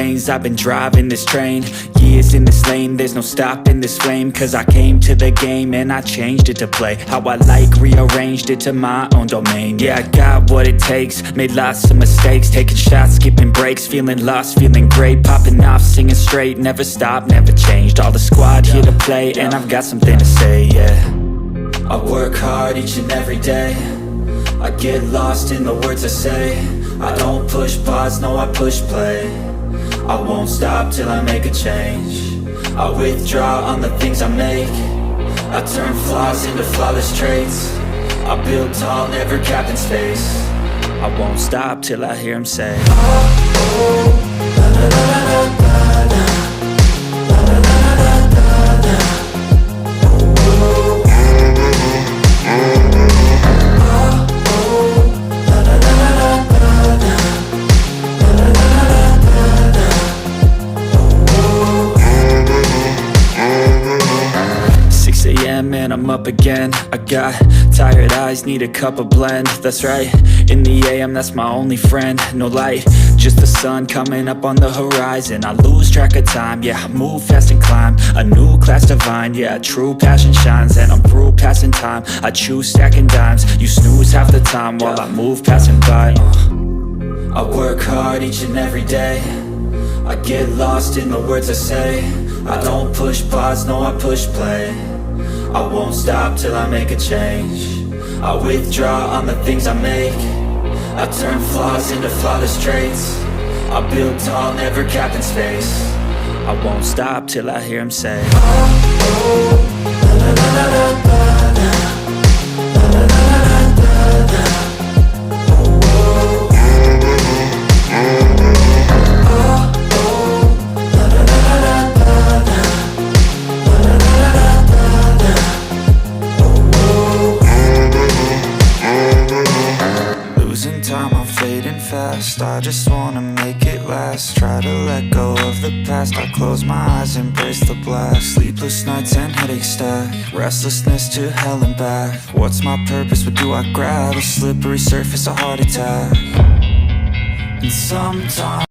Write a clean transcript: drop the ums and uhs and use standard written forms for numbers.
lanes, I've been driving this train. Years in this lane, there's no stopping this flame. Cause I came to the game and I changed it to play how I like, rearranged it to my own domain. Yeah, I got what it takes, made lots of mistakes, taking shots, skipping breaks, feeling lost, feeling great, popping off, singing straight, never stopped, never changed. All the squad here to play, and I've got something to say, yeah. I work hard each and every day, I get lost in the words I say. I don't push pause, no, I push play. I won't stop till I make a change. I withdraw on the things I make. I turn flaws into flawless traits. I build tall, never capped in space. I won't stop till I hear him say, oh, oh, la, la, la, la, la, la, la, la, la, la, la, la. And I'm up again. I got tired eyes, need a cup of blend. That's right, in the AM, that's my only friend. No light, just the sun coming up on the horizon. I lose track of time, yeah, I move fast and climb a new class divine, yeah, true passion shines. And I'm through passing time, I choose stacking dimes. You snooze half the time while I move passing by. I work hard each and every day, I get lost in the words I say. I don't push pause, no, I push play. I won't stop till I make a change. I withdraw on the things I make. I turn flaws into flawless traits. I build tall, never capped in space. I won't stop till I hear him say, oh, oh, la, la, la, la, la, la, la, la, la, la, la, la. I just wanna make it last. Try to let go of the past. I close my eyes, embrace the blast. Sleepless nights and headaches stack. Restlessness to hell and back. What's my purpose? What do I grab? A slippery surface, a heart attack. And sometimes